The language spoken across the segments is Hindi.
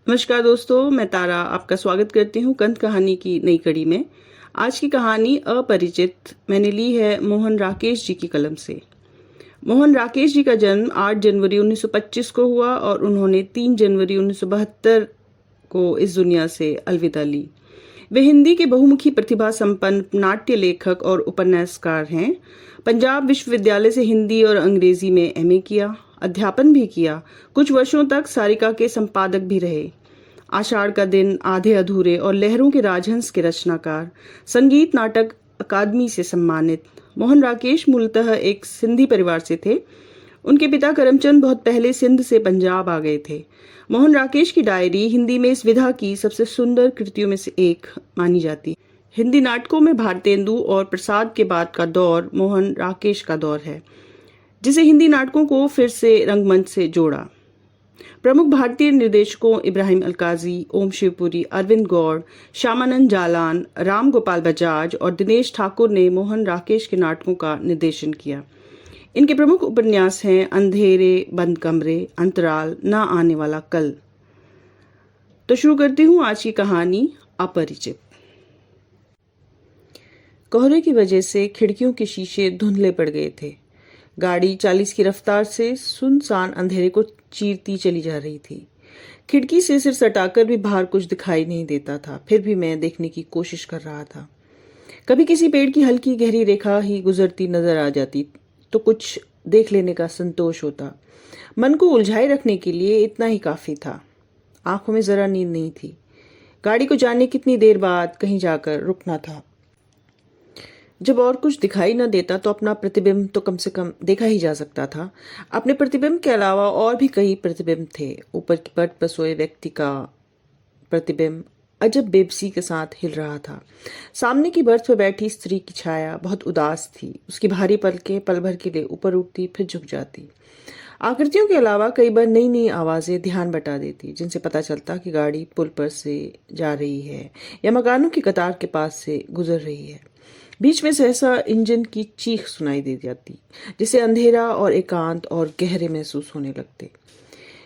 नमस्कार दोस्तों, मैं तारा आपका स्वागत करती हूँ कंठ कहानी की नई कड़ी में। आज की कहानी अपरिचित मैंने ली है मोहन राकेश जी की कलम से। मोहन राकेश जी का जन्म 8 जनवरी 1925 को हुआ और उन्होंने 3 जनवरी 1972 को इस दुनिया से अलविदा ली। वे हिंदी के बहुमुखी प्रतिभा संपन्न नाट्य लेखक और उपन्यासकार हैं। पंजाब विश्वविद्यालय से हिंदी और अंग्रेजी में एमए किया, अध्यापन भी किया। कुछ वर्षों तक सारिका के संपादक भी रहे। आषाढ़ का दिन, आधे अधूरे और लहरों के राजहंस के रचनाकार, संगीत नाटक अकादमी से सम्मानित। मोहन राकेश मूलतः एक सिंधी परिवार से थे। उनके पिता करमचंद बहुत पहले सिंध से पंजाब आ गए थे। मोहन राकेश की डायरी हिंदी में इस विधा की सबसे सुंदर कृतियों में से एक मानी जाती है। हिंदी नाटकों में भारतेंदु और प्रसाद के बाद का दौर मोहन राकेश का दौर है, जिसे हिंदी नाटकों को फिर से रंगमंच से जोड़ा। प्रमुख भारतीय निर्देशकों इब्राहिम अलकाजी, ओम शिवपुरी, अरविंद गौड़, श्यामानंद जालान, राम गोपाल बजाज और दिनेश ठाकुर ने मोहन राकेश के नाटकों का निर्देशन किया। इनके प्रमुख उपन्यास हैं अंधेरे बंद कमरे, अंतराल, ना आने वाला कल। तो शुरू करती हूँ आज की कहानी अपरिचित। कोहरे की वजह से खिड़कियों के शीशे धुंधले पड़ गए थे। गाड़ी 40 की रफ्तार से सुनसान अंधेरे को चीरती चली जा रही थी। खिड़की से सिर सटाकर भी बाहर कुछ दिखाई नहीं देता था, फिर भी मैं देखने की कोशिश कर रहा था। कभी किसी पेड़ की हल्की गहरी रेखा ही गुजरती नजर आ जाती तो कुछ देख लेने का संतोष होता। मन को उलझाए रखने के लिए इतना ही काफी था। आंखों में जरा नींद नहीं थी। गाड़ी को जाने कितनी देर बाद कहीं जाकर रुकना था। जब और कुछ दिखाई न देता तो अपना प्रतिबिंब तो कम से कम देखा ही जा सकता था। अपने प्रतिबिंब के अलावा और भी कई प्रतिबिंब थे। ऊपर की पट पर सोए व्यक्ति का प्रतिबिंब अजब बेबसी के साथ हिल रहा था। सामने की बर्थ पर बैठी स्त्री की छाया बहुत उदास थी। उसकी भारी पलकें पल भर के लिए ऊपर उठती फिर झुक जाती। आकृतियों के अलावा कई बार नई नई आवाजें ध्यान बटा देती, जिनसे पता चलता कि गाड़ी पुल पर से जा रही है या मकानों की कतार के पास से गुजर रही है। बीच में सहसा इंजन की चीख सुनाई दे जाती, जिसे अंधेरा और एकांत और गहरे महसूस होने लगते।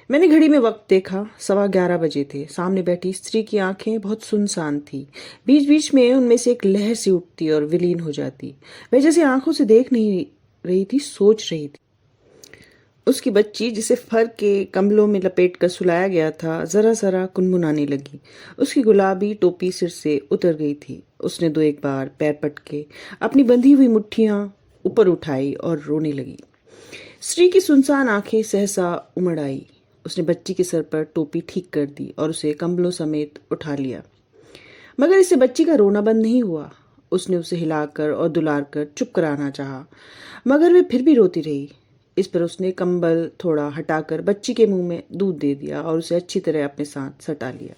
मैंने घड़ी में वक्त देखा। 11:15 बजे थे। सामने बैठी स्त्री की आंखें बहुत सुनसान थी। बीच बीच में उनमें से एक लहर सी उठती और विलीन हो जाती। वह जैसे आंखों से देख नहीं रही थी, सोच रही थी। उसकी बच्ची, जिसे फर के कंबलों में लपेट कर सुलाया गया था, जरा जरा कुनमुनाने लगी। उसकी गुलाबी टोपी सिर से उतर गई थी। उसने 2-1 बार पैर पटके अपनी बंधी हुई मुट्ठियां ऊपर उठाई और रोने लगी। स्त्री की सुनसान आंखें सहसा उमड़ आई। उसने बच्ची के सर पर टोपी ठीक कर दी और उसे कंबलों समेत उठा लिया। मगर इससे बच्ची का रोना बंद नहीं हुआ। उसने उसे हिलाकर और दुलारकर चुप कराना चाहा, मगर वे फिर भी रोती रही। इस पर उसने कंबल थोड़ा हटाकर बच्ची के मुंह में दूध दे दिया और उसे अच्छी तरह अपने साथ सटा लिया।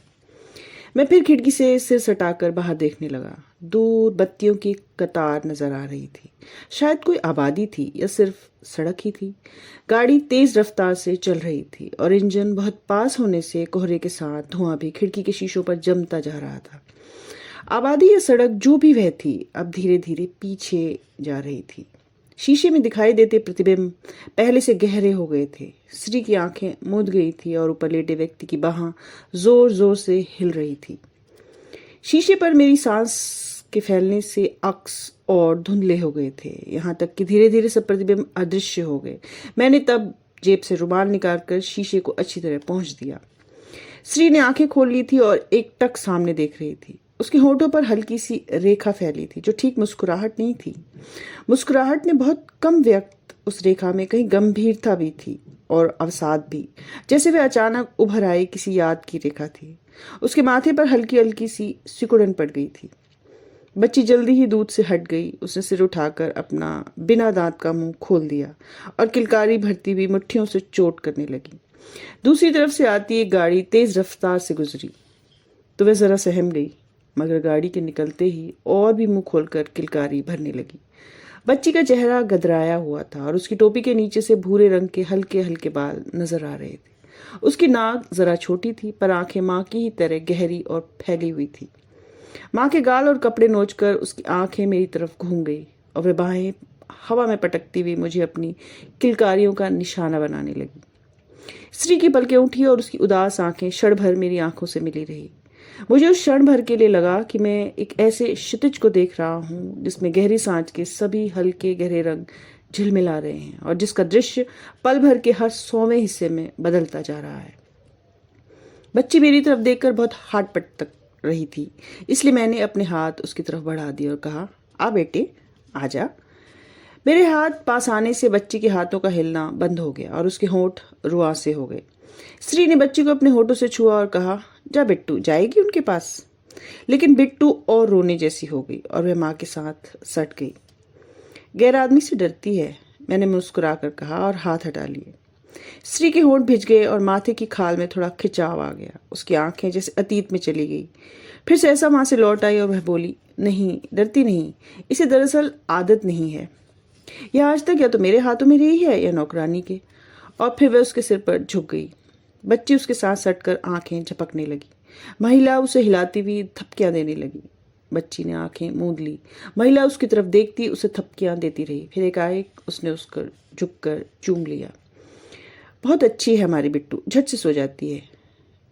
मैं फिर खिड़की से सिर सटाकर बाहर देखने लगा। दूर बत्तियों की कतार नजर आ रही थी। शायद कोई आबादी थी या सिर्फ सड़क ही थी। गाड़ी तेज रफ्तार से चल रही थी और इंजन बहुत पास होने से कोहरे के साथ धुआं भी खिड़की के शीशों पर जमता जा रहा था। आबादी या सड़क जो भी वह थी, अब धीरे धीरे पीछे जा रही थी। शीशे में दिखाई देते प्रतिबिंब पहले से गहरे हो गए थे। स्त्री की आंखें मूंद गई थी और ऊपर लेटे व्यक्ति की बाहां जोर जोर से हिल रही थी। शीशे पर मेरी सांस के फैलने से अक्स और धुंधले हो गए थे, यहाँ तक कि धीरे धीरे सब प्रतिबिंब अदृश्य हो गए। मैंने तब जेब से रुमाल निकालकर शीशे को अच्छी तरह पोंछ दिया। स्त्री ने आंखें खोल ली थी और एक टक सामने देख रही थी। उसके होठों पर हल्की सी रेखा फैली थी, जो ठीक मुस्कुराहट नहीं थी। मुस्कुराहट ने बहुत कम व्यक्त उस रेखा में कहीं गंभीरता भी थी और अवसाद भी, जैसे वे अचानक उभर आई किसी याद की रेखा थी। उसके माथे पर हल्की हल्की सी सिकुड़न पड़ गई थी। बच्ची जल्दी ही दूध से हट गई। उसने सिर उठाकर अपना बिना दांत का मुंह खोल दिया और किलकारी भरती हुई मुट्ठियों से चोट करने लगी। दूसरी तरफ से आती एक गाड़ी तेज रफ्तार से गुजरी तो वह जरा सहम गई, मगर गाड़ी के निकलते ही और भी मुंह खोलकर किलकारी भरने लगी। बच्ची का चेहरा गदराया हुआ था और उसकी टोपी के नीचे से भूरे रंग के हल्के हल्के बाल नजर आ रहे थे। उसकी नाक जरा छोटी थी, पर आंखें माँ की ही तरह गहरी और फैली हुई थी। माँ के गाल और कपड़े नोचकर उसकी आंखें मेरी तरफ घूम गई और वह बाहें हवा में पटकती हुई मुझे अपनी किलकारियों का निशाना बनाने लगी। स्त्री की पलकें उठी और उसकी उदास आंखें क्षण भर मेरी आंखों से मिली रही। मुझे उस क्षण भर के लिए लगा कि मैं एक ऐसे क्षितिज को देख रहा हूं जिसमें गहरी सांझ के सभी हल्के गहरे रंग झिलमिला रहे हैं और जिसका दृश्य पल भर के हर 100वें हिस्से में बदलता जा रहा है। बच्ची मेरी तरफ देखकर बहुत हाट तक रही थी, इसलिए मैंने अपने हाथ उसकी तरफ बढ़ा दिए और कहा, आ बेटे, आजा। मेरे हाथ पास आने से बच्ची के हाथों का हिलना बंद हो गया और उसके होंठ रुआसे हो गए। स्त्री ने बच्ची को अपने होठों से छुआ और कहा, जा बिट्टू, जाएगी उनके पास। लेकिन बिट्टू और रोने जैसी हो गई और वह माँ के साथ सट गई। गैर आदमी से डरती है, मैंने मुस्कुराकर कहा और हाथ हटा लिए। स्त्री के होंठ भिज गए और माथे की खाल में थोड़ा खिंचाव आ गया। उसकी आंखें जैसे अतीत में चली गई। फिर सहसा वहां से लौट आई और वह बोली, नहीं, डरती नहीं, इसे दरअसल आदत नहीं है। यह आज तक या तो मेरे हाथों में रही है या नौकरानी के। और फिर वह उसके सिर पर झुक गई। बच्ची उसके साथ सटकर आंखें झपकने लगी। महिला उसे हिलाती हुई थपकियां देने लगी। बच्ची ने आंखें मूंद ली। महिला उसकी तरफ देखती उसे थपकियां देती रही। फिर एकाएक उसने उसको झुककर चूम लिया। बहुत अच्छी है हमारी बिट्टू, झट से सो जाती है,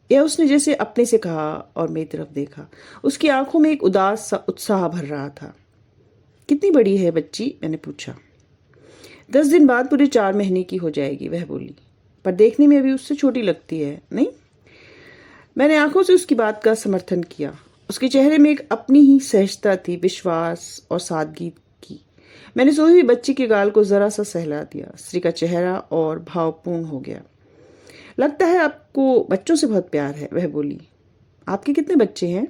यह उसने जैसे अपने से कहा और मेरी तरफ देखा। उसकी आंखों में एक उदास सा उत्साह भर रहा था। कितनी बड़ी है बच्ची, मैंने पूछा। 10 दिन बाद पूरे 4 महीने की हो जाएगी, वह बोली, पर देखने में अभी उससे छोटी लगती है, नहीं? मैंने आंखों से उसकी बात का समर्थन किया। उसके चेहरे में एक अपनी ही सहजता थी, विश्वास और सादगी की। मैंने सोई हुई बच्ची के गाल को जरा सा सहला दिया। स्त्री का चेहरा और भावपूर्ण हो गया। लगता है आपको बच्चों से बहुत प्यार है, वह बोली। आपके कितने बच्चे हैं?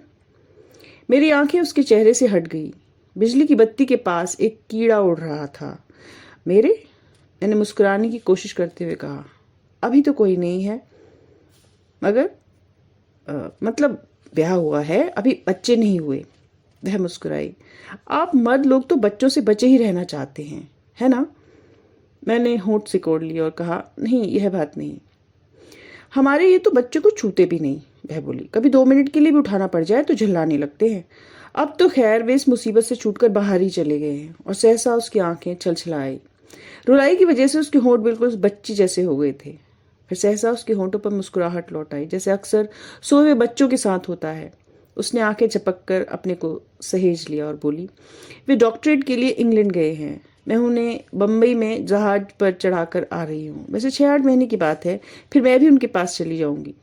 मेरी आंखें उसके चेहरे से हट गई। बिजली की बत्ती के पास एक कीड़ा उड़ रहा था। मेरे? मैंने मुस्कुराने की कोशिश करते हुए कहा, अभी तो कोई नहीं है, मगर मतलब ब्याह हुआ है, अभी बच्चे नहीं हुए। वह मुस्कुराई। आप मर्द लोग तो बच्चों से बचे ही रहना चाहते हैं, है ना? मैंने होंठ सिकोड़ लिया और कहा, नहीं, यह बात नहीं। हमारे ये तो बच्चे को छूते भी नहीं, वह बोली। कभी 2 मिनट के लिए भी उठाना पड़ जाए तो झल्लाने लगते हैं। अब तो खैर वे इस मुसीबत से छूटकर बाहर ही चले गए हैं। और सहसा उसकी आंखें छलछलाई। रुलाई की वजह से उसके होंठ बिल्कुल बच्ची जैसे हो गए थे। फिर सहसा उसके होंठों पर मुस्कुराहट लौट आई, जैसे अक्सर सोए हुए बच्चों के साथ होता है। उसने आंखें झपककर अपने को सहेज लिया और बोली, वे डॉक्टरेट के लिए इंग्लैंड गए हैं। मैं उन्हें बम्बई में जहाज पर चढ़ाकर आ रही हूँ। वैसे 6-8 महीने की बात है, फिर मैं भी उनके पास चली जाऊंगी।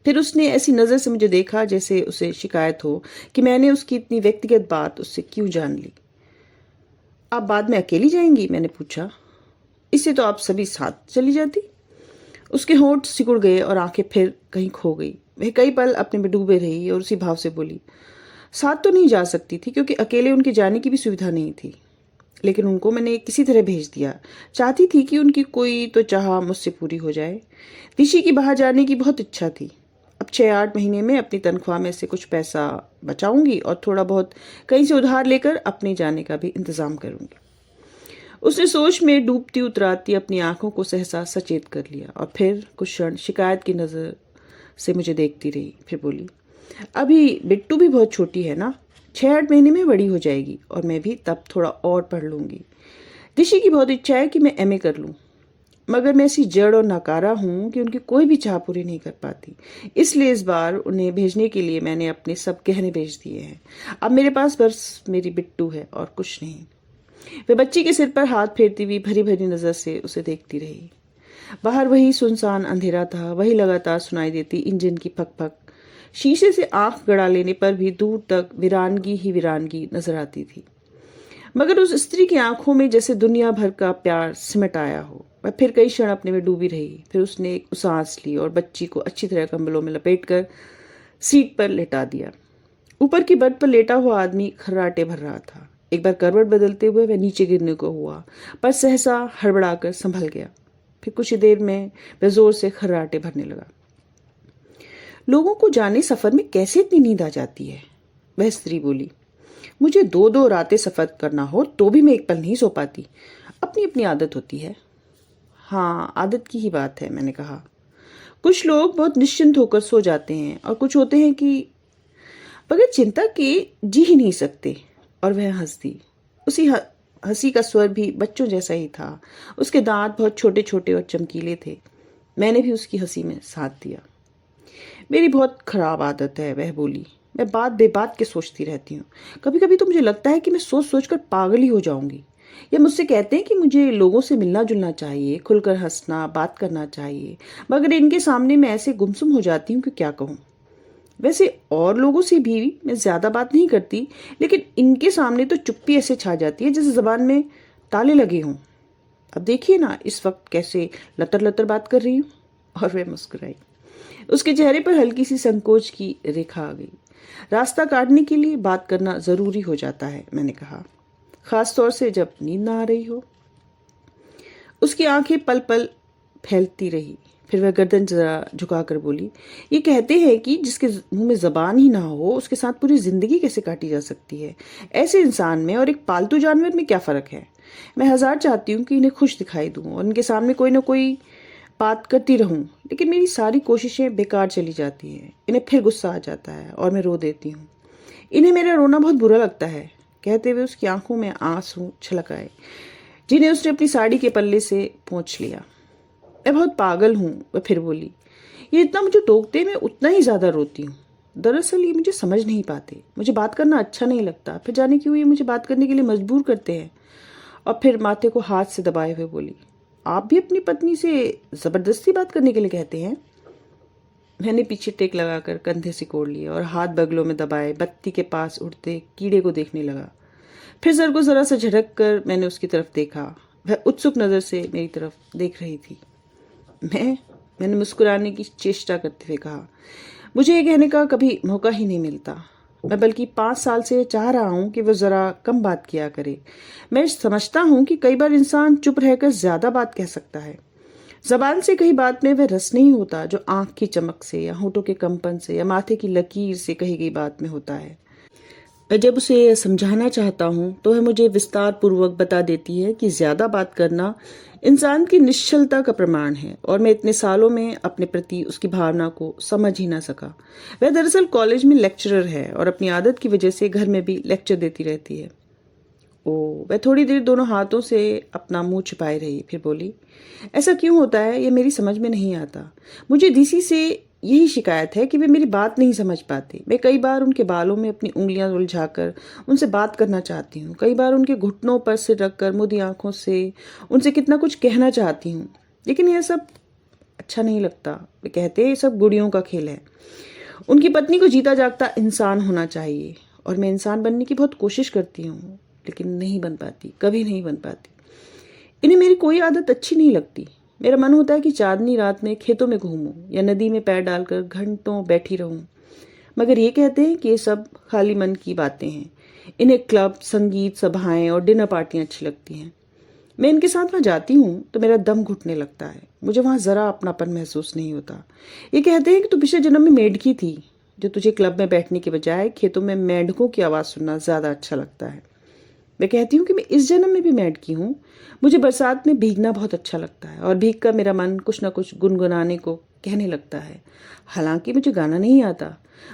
फिर उसने ऐसी नज़र से मुझे देखा जैसे उसे शिकायत हो कि मैंने उसकी इतनी व्यक्तिगत बात उससे क्यों जान ली। आप बाद में अकेली जाएंगी, मैंने पूछा। इससे तो आप सभी साथ चली जाती। उसके होंठ सिकुड़ गए और आंखें फिर कहीं खो गई। वह कई पल अपने में डूबे रही और उसी भाव से बोली, साथ तो नहीं जा सकती थी क्योंकि अकेले उनके जाने की भी सुविधा नहीं थी, लेकिन उनको मैंने किसी तरह भेज दिया। चाहती थी कि उनकी कोई तो चाह मुझसे पूरी हो जाए। ऋषि की बाहर जाने की बहुत इच्छा थी। अब 6-8 महीने में अपनी तनख्वाह में से कुछ पैसा बचाऊंगी और थोड़ा बहुत कहीं से उधार लेकर अपने जाने का भी इंतजाम करूंगी। उसने सोच में डूबती उतराती अपनी आंखों को सहसा सचेत कर लिया और फिर कुछ क्षण शिकायत की नज़र से मुझे देखती रही। फिर बोली, अभी बिट्टू भी बहुत छोटी है ना, 6-8 महीने में बड़ी हो जाएगी और मैं भी तब थोड़ा और पढ़ लूँगी। ऋषि की बहुत इच्छा है कि मैं एमए कर लूँ, मगर मैं ऐसी जड़ और नकारा हूँ कि उनकी कोई भी चाह पूरी नहीं कर पाती। इसलिए इस बार उन्हें भेजने के लिए मैंने अपने सब गहने भेज दिए हैं। अब मेरे पास बस मेरी बिट्टू है और कुछ नहीं। वह बच्ची के सिर पर हाथ फेरती हुई भरी भरी नजर से उसे देखती रही। बाहर वही सुनसान अंधेरा था, वही लगातार सुनाई देती इंजन की फक फक। शीशे से आंख गड़ा लेने पर भी दूर तक वीरानगी ही वीरानगी नजर आती थी, मगर उस स्त्री की आंखों में जैसे दुनिया भर का प्यार सिमट आया हो। वह फिर कई क्षण अपने में डूबी रही। फिर उसने एक सांस ली और बच्ची को अच्छी तरह कंबलों में लपेटकर सीट पर लेटा दिया। ऊपर की बेड पर लेटा हुआ आदमी खर्राटे भर रहा था। एक बार करवट बदलते हुए वह नीचे गिरने को हुआ, पर सहसा हड़बड़ाकर संभल गया। फिर कुछ ही देर में वह जोर से खर्राटे भरने लगा। लोगों को जाने सफर में कैसे इतनी नींद आ जाती है, वह स्त्री बोली। मुझे 2-2 रातें सफर करना हो तो भी मैं एक पल नहीं सो पाती। अपनी अपनी आदत होती है। हाँ, आदत की ही बात है, मैंने कहा। कुछ लोग बहुत निश्चिंत होकर सो जाते हैं और कुछ होते हैं कि बगैर चिंता के जी ही नहीं सकते। और वह हंस दी। उसी हंसी का स्वर भी बच्चों जैसा ही था। उसके दांत बहुत छोटे छोटे और चमकीले थे। मैंने भी उसकी हंसी में साथ दिया। मेरी बहुत खराब आदत है, वह बोली। मैं बात बेबात के सोचती रहती हूँ। कभी कभी तो मुझे लगता है कि मैं सोच सोच कर पागल ही हो जाऊंगी। ये मुझसे कहते हैं कि मुझे लोगों से मिलना जुलना चाहिए, खुलकर हंसना, बात करना चाहिए, मगर इनके सामने मैं ऐसे गुमसुम हो जाती हूँ कि क्या कहूँ। वैसे और लोगों से भी मैं ज्यादा बात नहीं करती, लेकिन इनके सामने तो चुप्पी ऐसे छा जाती है जैसे जबान में ताले लगे हों। अब देखिए ना इस वक्त कैसे लतर लतर बात कर रही हूँ। और वह मुस्कुराई। उसके चेहरे पर हल्की सी संकोच की रेखा आ गई। रास्ता काटने के लिए बात करना जरूरी हो जाता है, मैंने कहा, खास तौर से जब नींद ना आ रही हो। उसकी आंखें पल पल फैलती रही। फिर वह गर्दन जरा झुकाकर बोली, ये कहते हैं कि जिसके मुंह में जबान ही ना हो उसके साथ पूरी जिंदगी कैसे काटी जा सकती है। ऐसे इंसान में और एक पालतू जानवर में क्या फर्क है। मैं हजार चाहती हूँ कि इन्हें खुश दिखाई दूं और इनके सामने कोई ना कोई बात करती रहूं, लेकिन मेरी सारी कोशिशें बेकार चली जाती हैं। इन्हें फिर गुस्सा आ जाता है और मैं रो देती हूँ। इन्हें मेरा रोना बहुत बुरा लगता है। कहते हुए उसकी आंखों में आंसू छलक आए, जिन्हें उसने अपनी साड़ी के पल्ले से पोंछ लिया। मैं बहुत पागल हूँ, वह फिर बोली। ये इतना मुझे टोकते मैं उतना ही ज्यादा रोती हूँ। दरअसल ये मुझे समझ नहीं पाते। मुझे बात करना अच्छा नहीं लगता, फिर जाने क्यों ये मुझे बात करने के लिए मजबूर करते हैं। और फिर माथे को हाथ से दबाए हुए बोली, आप भी अपनी पत्नी से जबरदस्ती बात करने के लिए कहते हैं। मैंने पीछे टेक लगाकर कंधे सिकोड़ लिए और हाथ बगलों में दबाए बत्ती के पास उड़ते कीड़े को देखने लगा। फिर सर को जरा सा झटक कर मैंने उसकी तरफ देखा। वह उत्सुक नजर से मेरी तरफ देख रही थी। मैंने मुस्कुराने की चेष्टा करते हुए कहा, मुझे ये कहने का कभी मौका ही नहीं मिलता। मैं बल्कि 5 साल से चाह रहा हूं कि वो जरा कम बात किया करे। मैं समझता हूं कि कई बार इंसान चुप रहकर ज्यादा बात कह सकता है। जबान से कही बात में वह रस नहीं होता जो आंख की चमक से या होठों के कंपन से या माथे की लकीर से कही गई बात में होता है। मैं जब उसे समझाना चाहता हूँ तो वह मुझे विस्तार पूर्वक बता देती है कि ज्यादा बात करना इंसान की निश्चलता का प्रमाण है, और मैं इतने सालों में अपने प्रति उसकी भावना को समझ ही ना सका। वह दरअसल कॉलेज में लेक्चरर है और अपनी आदत की वजह से घर में भी लेक्चर देती रहती है। वह थोड़ी देर दोनों हाथों से अपना मुंह छिपाए रही, फिर बोली, ऐसा क्यों होता है ये मेरी समझ में नहीं आता। मुझे डीसी से यही शिकायत है कि वे मेरी बात नहीं समझ पाते। मैं कई बार उनके बालों में अपनी उंगलियां उलझाकर उनसे बात करना चाहती हूँ। कई बार उनके घुटनों पर सिर रखकर मुदी आंखों से उनसे कितना कुछ कहना चाहती हूँ, लेकिन यह सब अच्छा नहीं लगता। वे कहते हैं ये सब गुड़ियों का खेल है। उनकी पत्नी को जीता जागता इंसान होना चाहिए, और मैं इंसान बनने की बहुत कोशिश करती हूँ, लेकिन नहीं बन पाती, कभी नहीं बन पाती। इन्हें मेरी कोई आदत अच्छी नहीं लगती। मेरा मन होता है कि चांदनी रात में खेतों में घूमूं या नदी में पैर डालकर घंटों बैठी रहूं, मगर ये कहते हैं कि ये सब खाली मन की बातें हैं। इन्हें क्लब, संगीत सभाएं और डिनर पार्टियां अच्छी लगती हैं। मैं इनके साथ वहां जाती हूँ तो मेरा दम घुटने लगता है। मुझे वहां जरा अपनापन महसूस नहीं होता। ये कहते हैं कि तू पिछले जन्म में मेंढकी थी, जो तुझे क्लब में बैठने के बजाय खेतों में मेंढकों की आवाज सुनना ज्यादा अच्छा लगता है। मैं कहती हूँ कि मैं इस जन्म में भी मेंढकी हूँ। मुझे बरसात में भीगना बहुत अच्छा लगता है और भीग कर मेरा मन कुछ न कुछ गुनगुनाने को कहने लगता है। हालांकि मुझे गाना नहीं आता।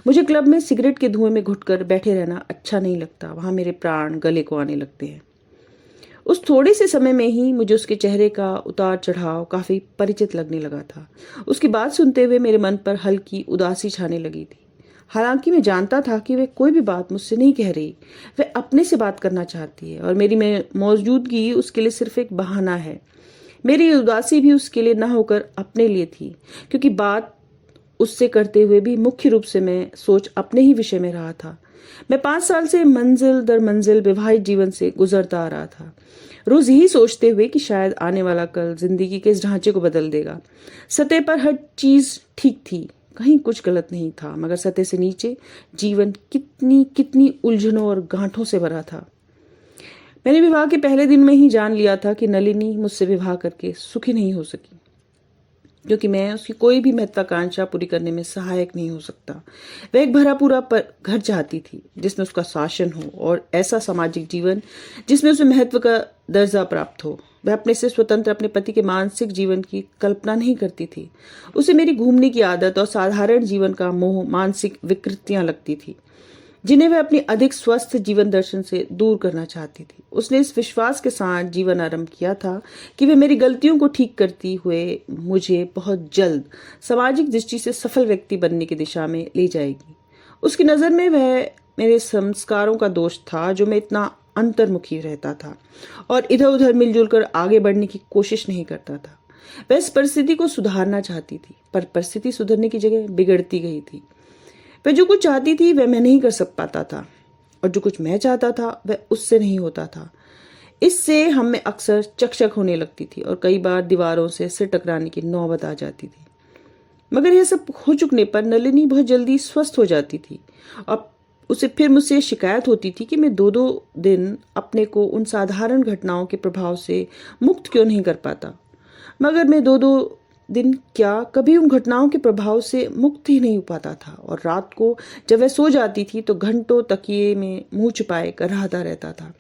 मुझे क्लब में सिगरेट के धुएं में घुटकर बैठे रहना अच्छा नहीं लगता। वहां मेरे प्राण गले को आने लगते हैं। उस थोड़े से समय में ही मुझे उसके चेहरे का उतार चढ़ाव काफी परिचित लगने लगा था। उसकी बात सुनते हुए मेरे मन पर हल्की उदासी छाने लगी थी। हालांकि मैं जानता था कि वह कोई भी बात मुझसे नहीं कह रही, वह अपने से बात करना चाहती है और मेरी मौजूदगी उसके लिए सिर्फ एक बहाना है। मेरी उदासी भी उसके लिए न होकर अपने लिए थी, क्योंकि बात उससे करते हुए भी मुख्य रूप से मैं सोच अपने ही विषय में रहा था। मैं 5 साल से मंजिल दर मंजिल विवाहित जीवन से गुजरता आ रहा था, रोज यही सोचते हुए कि शायद आने वाला कल जिंदगी के इस ढांचे को बदल देगा। सतह पर हर चीज ठीक थी, कहीं कुछ गलत नहीं था, मगर सतह से नीचे जीवन कितनी कितनी उलझनों और गांठों से भरा था। मैंने विवाह के पहले दिन में ही जान लिया था कि नलिनी मुझसे विवाह करके सुखी नहीं हो सकी, क्योंकि मैं उसकी कोई भी महत्वाकांक्षा पूरी करने में सहायक नहीं हो सकता। वह एक भरा पूरा पर घर चाहती थी जिसमें उसका शासन हो और ऐसा सामाजिक जीवन जिसमें उसे महत्व का दर्जा प्राप्त हो। वह अपने से स्वतंत्र अपने पति के मानसिक जीवन की कल्पना नहीं करती थी। उसे मेरी घूमने की आदत और साधारण जीवन का मोह मानसिक विकृतियां लगती थी। जिन्हें वह अपनी अधिक स्वस्थ जीवन दर्शन से दूर करना चाहती थी। उसने इस विश्वास के साथ जीवन आरंभ किया था कि वह मेरी गलतियों को ठीक करती हुए मुझे बहुत जल्द सामाजिक दृष्टि से सफल व्यक्ति बनने की दिशा में ले जाएगी। उसकी नज़र में वह मेरे संस्कारों का दोष था, जो मैं इतना अंतर्मुखी रहता था और इधर उधर मिलजुल कर आगे बढ़ने की कोशिश नहीं करता था। वह इस परिस्थिति को सुधारना चाहती थी, पर परिस्थिति सुधरने की जगह बिगड़ती गई थी। वह जो कुछ चाहती थी वह मैं नहीं कर सक पाता था, और जो कुछ मैं चाहता था वह उससे नहीं होता था। इससे हम में अक्सर चकचक होने लगती थी और कई बार दीवारों से सिर टकराने की नौबत आ जाती थी। मगर यह सब हो चुकने पर नलिनी बहुत जल्दी स्वस्थ हो जाती थी और उसे फिर मुझसे शिकायत होती थी कि मैं 2-2 दिन अपने को उन साधारण घटनाओं के प्रभाव से मुक्त क्यों नहीं कर पाता। मगर मैं 2-2 दिन क्या, कभी उन घटनाओं के प्रभाव से मुक्त ही नहीं हो पाता था, और रात को जब वह सो जाती थी तो घंटों तकिए में मुंह छुपाए कर रहता रहता था।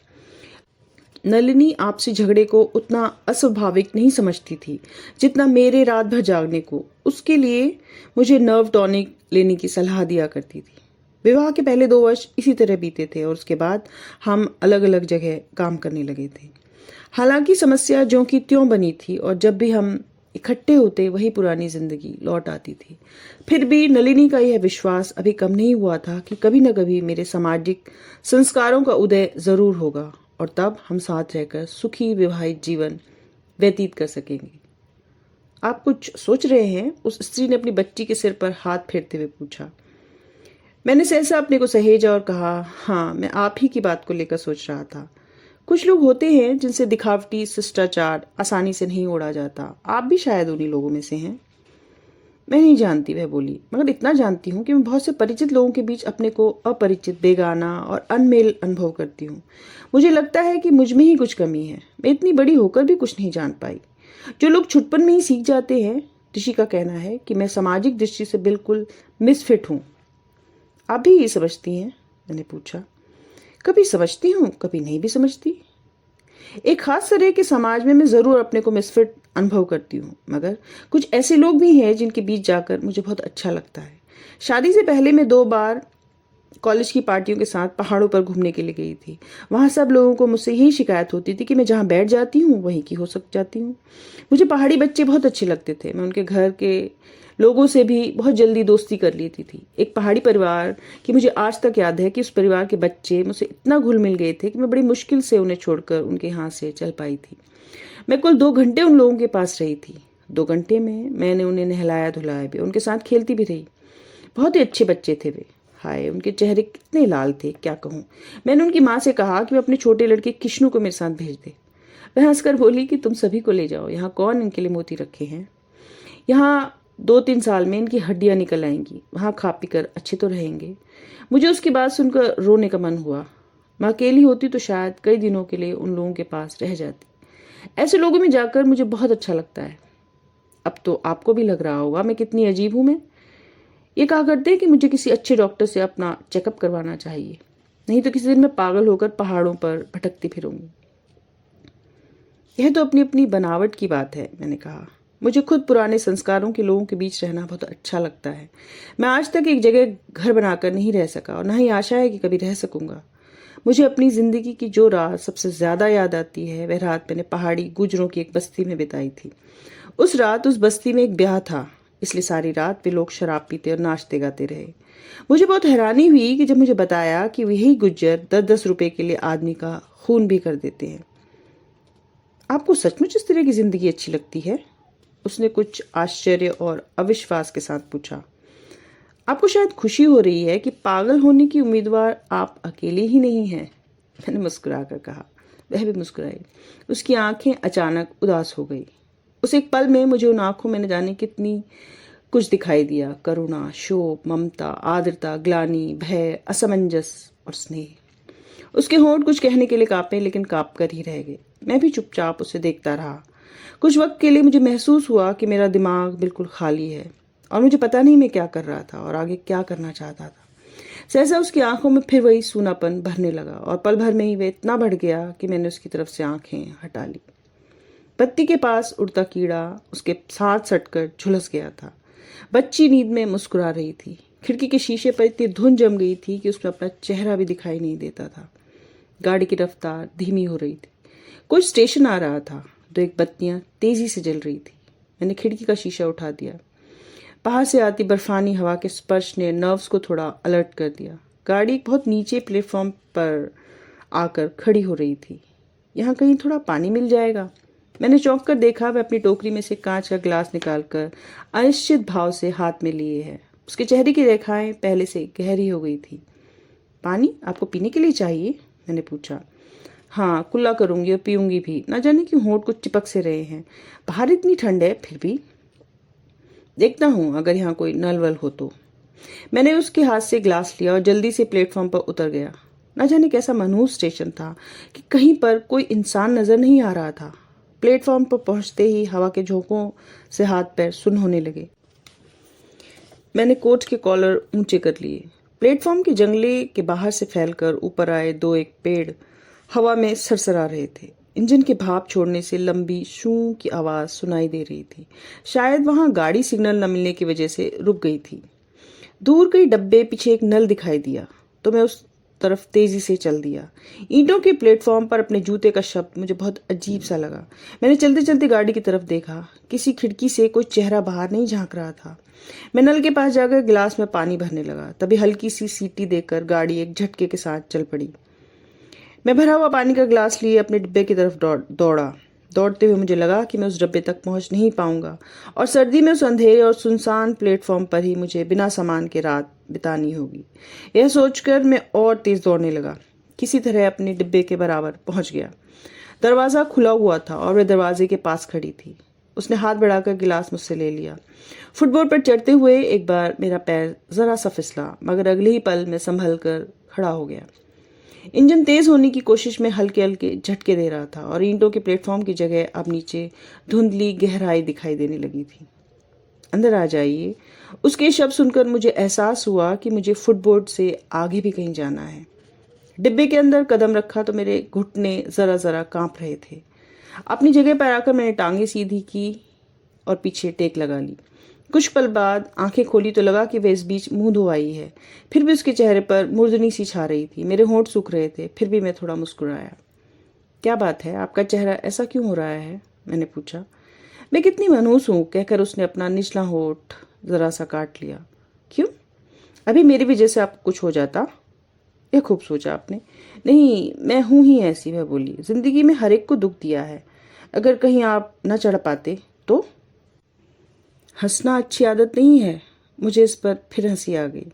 नलिनी आपसी झगड़े को उतना अस्वाभाविक नहीं समझती थी जितना मेरे रात भर जागने को। उसके लिए मुझे नर्व टॉनिक लेने की सलाह दिया करती थी। विवाह के पहले 2 वर्ष इसी तरह बीते थे और उसके बाद हम अलग अलग जगह काम करने लगे थे। हालांकि समस्या ज्यों की त्यों बनी थी और जब भी हम इकट्ठे होते वही पुरानी जिंदगी लौट आती थी। फिर भी नलिनी का यह विश्वास अभी कम नहीं हुआ था कि कभी न कभी मेरे सामाजिक संस्कारों का उदय जरूर होगा और तब हम साथ रहकर सुखी विवाहित जीवन व्यतीत कर सकेंगे। आप कुछ सोच रहे हैं? उस स्त्री ने अपनी बच्ची के सिर पर हाथ फेरते हुए पूछा। मैंने सहसा अपने को सहेजा और कहा, हाँ, मैं आप ही की बात को लेकर सोच रहा था। कुछ लोग होते हैं जिनसे दिखावटी शिष्टाचार आसानी से नहीं ओढ़ा जाता। आप भी शायद उन्हीं लोगों में से हैं। मैं नहीं जानती, वह बोली, मगर इतना जानती हूँ कि मैं बहुत से परिचित लोगों के बीच अपने को अपरिचित, बेगाना और अनमेल अनुभव करती हूँ। मुझे लगता है कि मुझ में ही कुछ कमी है। मैं इतनी बड़ी होकर भी कुछ नहीं जान पाई। जो लोग छुटपन में ही सीख जाते हैं, ऋषि का कहना है कि मैं सामाजिक दृष्टि से बिल्कुल मिसफिट हूँ। आप भी ये समझती हैं? मैंने पूछा। कभी समझती हूँ, कभी नहीं भी समझती। एक खास तरह के समाज में मैं जरूर अपने को मिसफिट अनुभव करती हूँ, मगर कुछ ऐसे लोग भी हैं जिनके बीच जाकर मुझे बहुत अच्छा लगता है। शादी से पहले मैं 2 बार कॉलेज की पार्टियों के साथ पहाड़ों पर घूमने के लिए गई थी। वहाँ सब लोगों को मुझसे यही शिकायत होती थी कि मैं जहाँ बैठ जाती हूँ वहीं की हो सक जाती हूँ। मुझे पहाड़ी बच्चे बहुत अच्छे लगते थे। मैं उनके घर के लोगों से भी बहुत जल्दी दोस्ती कर लेती थी। एक पहाड़ी परिवार की मुझे आज तक याद है कि उस परिवार के बच्चे मुझसे इतना घुल मिल गए थे कि मैं बड़ी मुश्किल से उन्हें छोड़कर उनके यहाँ से चल पाई थी। मैं कुल 2 घंटे उन लोगों के पास रही थी। 2 घंटे में मैंने उन्हें नहलाया धुलाया भी, उनके साथ खेलती भी रही। बहुत ही अच्छे बच्चे थे वे। हाय, उनके चेहरे कितने लाल थे, क्या कहूँ। मैंने उनकी माँ से कहा कि वो अपने छोटे लड़के किश्नू को मेरे साथ भेज दे। वह हंसकर बोली कि तुम सभी को ले जाओ, यहाँ कौन इनके लिए मोती रखे हैं। यहाँ 2-3 साल में इनकी हड्डियाँ निकल आएंगी, वहाँ खा पी कर अच्छे तो रहेंगे। मुझे उसकी बात सुनकर रोने का मन हुआ। मैं अकेली होती तो शायद कई दिनों के लिए उन लोगों के पास रह जाती। ऐसे लोगों में जाकर मुझे बहुत अच्छा लगता है। अब तो आपको भी लग रहा होगा मैं कितनी अजीब हूँ। मैं ये कहा करते हैं कि मुझे किसी अच्छे डॉक्टर से अपना चेकअप करवाना चाहिए, नहीं तो किसी दिन मैं पागल होकर पहाड़ों पर भटकती फिरूंगी। यह तो अपनी अपनी बनावट की बात है, मैंने कहा। मुझे खुद पुराने संस्कारों के लोगों के बीच रहना बहुत अच्छा लगता है। मैं आज तक एक जगह घर बनाकर नहीं रह सका और न ही आशा है कि कभी रह सकूंगा। मुझे अपनी जिंदगी की जो रात सबसे ज्यादा याद आती है वह रात मैंने पहाड़ी गुजरों की एक बस्ती में बिताई थी। उस रात उस बस्ती में एक ब्याह था, इसलिए सारी रात वे लोग शराब पीते और नाचते गाते रहे। मुझे बहुत हैरानी हुई कि जब मुझे बताया कि वही गुज्जर 10-10 रुपए के लिए आदमी का खून भी कर देते हैं। आपको सचमुच इस तरह की जिंदगी अच्छी लगती है? उसने कुछ आश्चर्य और अविश्वास के साथ पूछा। आपको शायद खुशी हो रही है कि पागल होने की उम्मीदवार आप अकेले ही नहीं हैं, मैंने मुस्कुराकर कहा। वह भी मुस्कुराई। उसकी आंखें अचानक उदास हो गई। उस एक पल में मुझे उन आंखों में न जाने कितनी कुछ दिखाई दिया। करुणा, शोक, ममता, आर्द्रता, ग्लानि, भय, असमंजस और स्नेह। उसके होंठ कुछ कहने के लिए कांपे, लेकिन कांप कर ही रह गए। मैं भी चुपचाप उसे देखता रहा। कुछ वक्त के लिए मुझे महसूस हुआ कि मेरा दिमाग बिल्कुल खाली है और मुझे पता नहीं मैं क्या कर रहा था और आगे क्या करना चाहता था। सहसा उसकी आंखों में फिर वही सूनापन भरने लगा और पल भर में ही वह इतना बढ़ गया कि मैंने उसकी तरफ से आंखें हटा ली। बत्ती के पास उड़ता कीड़ा उसके साथ सटकर झुलस गया था। बच्ची नींद में मुस्कुरा रही थी। खिड़की के शीशे पर इतनी धुंध जम गई थी कि उसमें अपना चेहरा भी दिखाई नहीं देता था। गाड़ी की रफ्तार धीमी हो रही थी। कोई स्टेशन आ रहा था। 2-1 बत्तियां तेजी से जल रही थी। मैंने खिड़की का शीशा उठा दिया। बाहर से आती बर्फानी हवा के स्पर्श ने नर्व्स को थोड़ा अलर्ट कर दिया। गाड़ी एक बहुत नीचे प्लेटफॉर्म पर आकर खड़ी हो रही थी। यहाँ कहीं थोड़ा पानी मिल जाएगा? मैंने चौंक कर देखा। वह अपनी टोकरी में से कांच का गिलास निकालकर अनिश्चित भाव से हाथ में लिए है। उसके चेहरे की रेखाएं पहले से गहरी हो गई थी। पानी आपको पीने के लिए चाहिए? मैंने पूछा। हाँ, कुल्ला करूंगी और पीऊंगी भी। ना जाने क्यों होंठ कुछ चिपक से रहे हैं। बाहर इतनी ठंड है, फिर भी देखता हूँ अगर यहाँ कोई नल वल हो तो। मैंने उसके हाथ से गिलास लिया और जल्दी से प्लेटफॉर्म पर उतर गया। न जाने कैसा मनहूस स्टेशन था कि कहीं पर कोई इंसान नजर नहीं आ रहा था। प्लेटफॉर्म पर पहुंचते ही हवा के झोंकों से हाथ पैर सुन्न होने लगे। मैंने कोट के कॉलर ऊंचे कर लिए। प्लेटफॉर्म के जंगले के बाहर से फैलकर ऊपर आए 2-1 पेड़ हवा में सरसरा रहे थे। इंजन के भाप छोड़ने से लंबी शू की आवाज सुनाई दे रही थी। शायद वहां गाड़ी सिग्नल न मिलने की वजह से रुक गई थी। दूर कई डब्बे पीछे एक नल दिखाई दिया तो मैं उस तरफ तेजी से चल दिया। ईंटों के प्लेटफॉर्म पर अपने जूते का शब्द मुझे बहुत अजीब सा लगा। मैंने चलते चलते गाड़ी की तरफ देखा। किसी खिड़की से कोई चेहरा बाहर नहीं झांक रहा था। मैं नल के पास जाकर गिलास में पानी भरने लगा। तभी हल्की सी सीटी देकर गाड़ी एक झटके के साथ चल पड़ी। मैं भरा हुआ पानी का गिलास लिए अपने डिब्बे की तरफ दौड़ा। दौड़ते हुए मुझे लगा कि मैं उस डब्बे तक पहुंच नहीं पाऊंगा और सर्दी में उस अंधेरे और सुनसान प्लेटफॉर्म पर ही मुझे बिना सामान के रात बितानी होगी। यह सोचकर मैं और तेज दौड़ने लगा। किसी तरह अपने डिब्बे के बराबर पहुंच गया। दरवाज़ा खुला हुआ था और वह दरवाजे के पास खड़ी थी। उसने हाथ बढ़ाकर गिलास मुझसे ले लिया। फुटबोर्ड पर चढ़ते हुए एक बार मेरा पैर जरा सा फिसला, मगर अगले ही पल मैं संभल कर खड़ा हो गया। इंजन तेज होने की कोशिश में हल्के हल्के झटके दे रहा था और ईंटों के प्लेटफॉर्म की जगह अब नीचे धुंधली गहराई दिखाई देने लगी थी। अंदर आ जाइए। उसके शब्द सुनकर मुझे एहसास हुआ कि मुझे फुटबोर्ड से आगे भी कहीं जाना है। डिब्बे के अंदर कदम रखा तो मेरे घुटने जरा जरा कांप रहे थे। अपनी जगह पर आकर मैंने टांगे सीधी की और पीछे टेक लगा ली। कुछ पल बाद आंखें खोली तो लगा कि वह इस बीच मुंह धोआई है। फिर भी उसके चेहरे पर मुर्दनी सी छा रही थी। मेरे होंठ सूख रहे थे। फिर भी मैं थोड़ा मुस्कुराया। क्या बात है, आपका चेहरा ऐसा क्यों हो रहा है? मैंने पूछा। मैं कितनी मनहूस हूँ, कहकर उसने अपना निचला होंठ जरा सा काट लिया। क्यों? अभी मेरी वजह से आपको कुछ हो जाता? यह खूब सोचा आपने। नहीं, मैं हूं ही ऐसी, वह बोली। जिंदगी में हर एक को दुख दिया है। अगर कहीं आप न चढ़ पाते तो? हंसना अच्छी आदत नहीं है। मुझे इस पर फिर हंसी आ गई।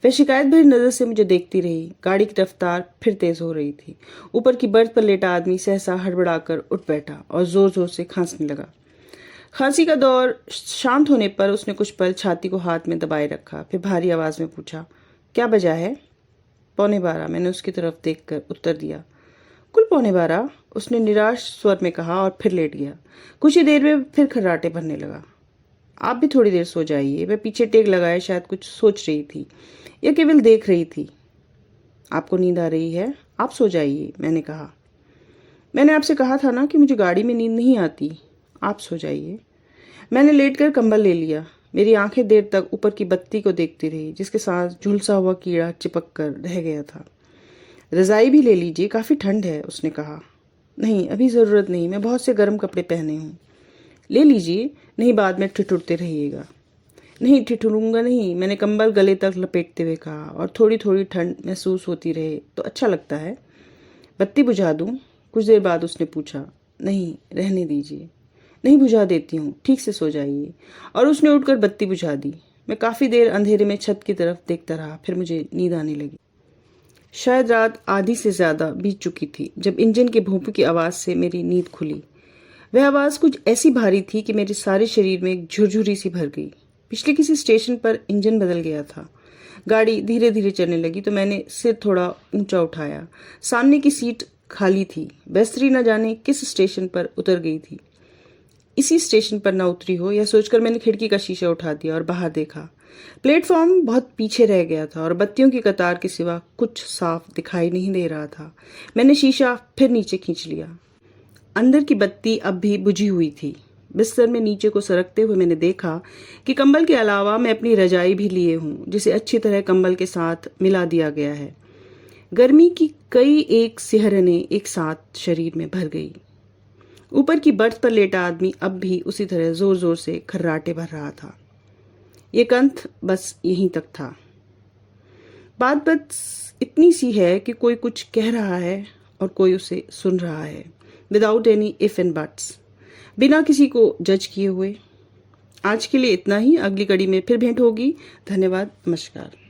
वह शिकायत भरी नजर से मुझे देखती रही। गाड़ी की रफ्तार फिर तेज हो रही थी। ऊपर की बर्थ पर लेटा आदमी सहसा हड़बड़ाकर उठ बैठा और जोर जोर से खांसने लगा। खांसी का दौर शांत होने पर उसने कुछ पल छाती को हाथ में दबाए रखा। फिर भारी आवाज में पूछा, क्या बजा है? 12:15। मैंने उसकी तरफ देखकर उत्तर दिया। कुल 12:15, उसने निराश स्वर में कहा और फिर लेट गया। कुछ ही देर में फिर खर्राटे भरने लगा। आप भी थोड़ी देर सो जाइए। वह पीछे टेक लगाए शायद कुछ सोच रही थी या केवल देख रही थी। आपको नींद आ रही है, आप सो जाइए, मैंने कहा। मैंने आपसे कहा था ना कि मुझे गाड़ी में नींद नहीं आती। आप सो जाइए। मैंने लेटकर कंबल ले लिया। मेरी आंखें देर तक ऊपर की बत्ती को देखती रही जिसके साथ झुलसा हुआ कीड़ा चिपक कर रह गया था। रजाई भी ले लीजिए, काफी ठंड है, उसने कहा। नहीं, अभी जरूरत नहीं, मैं बहुत से गर्म कपड़े पहने हूँ। ले लीजिए, नहीं बाद में ठिठुरते रहिएगा। नहीं, ठिठुरूंगा नहीं, मैंने कंबल गले तक लपेटते हुए कहा। और थोड़ी थोड़ी ठंड महसूस होती रहे तो अच्छा लगता है। बत्ती बुझा दूं? कुछ देर बाद उसने पूछा। नहीं, रहने दीजिए। नहीं, बुझा देती हूँ, ठीक से सो जाइए। और उसने उठकर बत्ती बुझा दी। मैं काफी देर अंधेरे में छत की तरफ देखता रहा। फिर मुझे नींद आने लगी। शायद रात आधी से ज्यादा बीत चुकी थी जब इंजन के भोंपू की आवाज से मेरी नींद खुली। वह आवाज कुछ ऐसी भारी थी कि मेरे सारे शरीर में एक झुरझुरी सी भर गई। पिछले किसी स्टेशन पर इंजन बदल गया था। गाड़ी धीरे धीरे चलने लगी तो मैंने सिर थोड़ा ऊंचा उठाया। सामने की सीट खाली थी। बेस्त्री न जाने किस स्टेशन पर उतर गई थी। इसी स्टेशन पर न उतरी हो, यह सोचकर मैंने खिड़की का शीशा उठा दिया और बाहर देखा। प्लेटफॉर्म बहुत पीछे रह गया था और बत्तियों की कतार के सिवा कुछ साफ दिखाई नहीं दे रहा था। मैंने शीशा फिर नीचे खींच लिया। अंदर की बत्ती अब भी बुझी हुई थी। बिस्तर में नीचे को सरकते हुए मैंने देखा कि कंबल के अलावा मैं अपनी रजाई भी लिए हूँ, जिसे अच्छी तरह कंबल के साथ मिला दिया गया है। गर्मी की कई एक सिहरनें एक साथ शरीर में भर गई। ऊपर की बर्थ पर लेटा आदमी अब भी उसी तरह जोर जोर से खर्राटे भर रहा था। ये कंठ बस यहीं तक था। बात बस इतनी सी है कि कोई कुछ कह रहा है और कोई उसे सुन रहा है, without any if and buts, बिना किसी को जज किए हुए। आज के लिए इतना ही। अगली कड़ी में फिर भेंट होगी। धन्यवाद। नमस्कार।